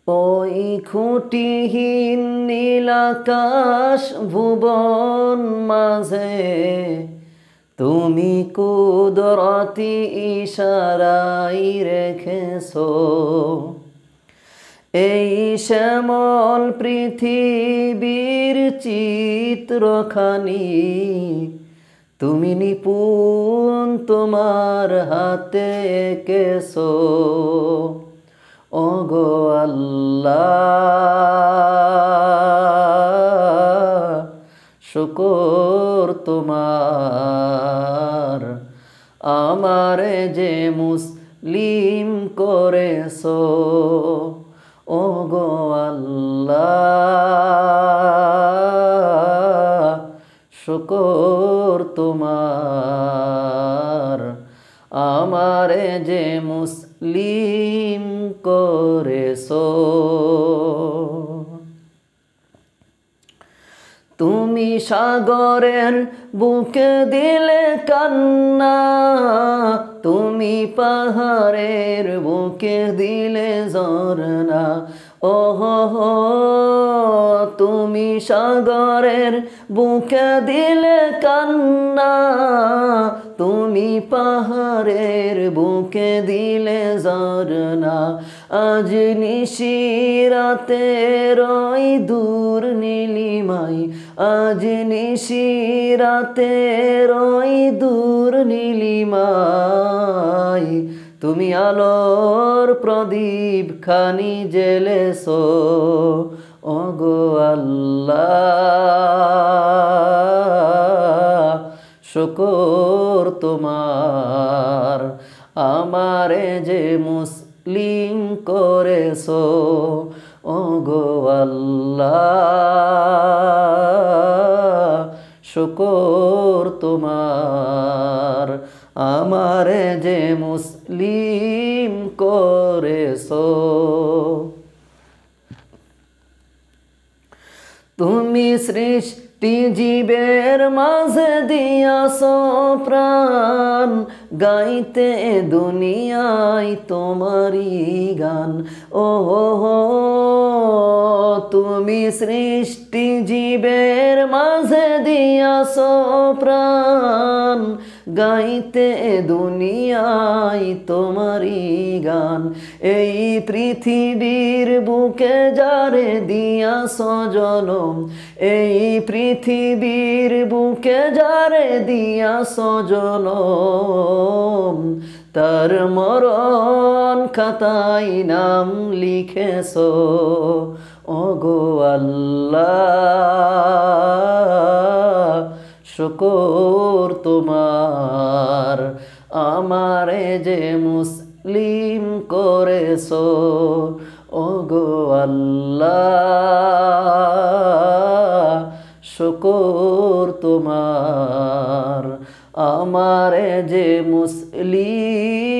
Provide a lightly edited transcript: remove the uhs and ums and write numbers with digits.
ওই খুঁটিহীন নীলাকাশ ভুবন মাঝে তুমি কুদরতি ইশারাই রেখেছো। এই শ্যামল পৃথিবীর চিত্রখানি তুমি নিপুণ তোমার হাতে এঁকেছো। ওগো আল্লাহ, শুকর তোমার, আমারে যে মুসলিম করেছো। ওগো আল্লাহ, শুকর তোমার, আমারে যে মুসলিম করেছো। তুমি সাগরের বুকে দিলে কান্না, তুমি পাহাড়ের বুকে দিলে ঝরনা। ওহো, তুমি সাগরের বুকে দিলে কান্না, তুমি পাহাড়ের বুকে দিলে ঝরনা। আজ নিশিরাতে রই দূর নীলিমায়, আজ নিশিরাতে রই দূর নীলিমায়, তুমি আলোর প্রদীপ খানি জ্বেলেছো। ওগো আল্লাহ, শুকর তোমার, আমারে যে মুসলিম করেছো। ওগো আল্লাহ, শুকর তোমার, আমারে যে মুসলিম করেছো। তুমি সৃষ্টি জীবের মাঝে দিয়াছো প্রাণ, গাইতে দুনিয়ায় তোমারি গান। ওহো, তুমি সৃষ্টি জীবের মাঝে দিয়াছো প্রাণ, গাইতে দুনিয়ায় তোমারি গান। এই পৃথিবীর বুকে যারে দিয়াছো জনম, এই পৃথিবীর বুকে যারে দিয়াছো জনম, তার মরণ খাতায় নাম লিখেছো। ওগো আল্লাহ, শুকর তোমার, আমারে যে মুসলিম করেছো। ওগো আল্লাহ, শুকর তোমার, আমারে যে মুসলিম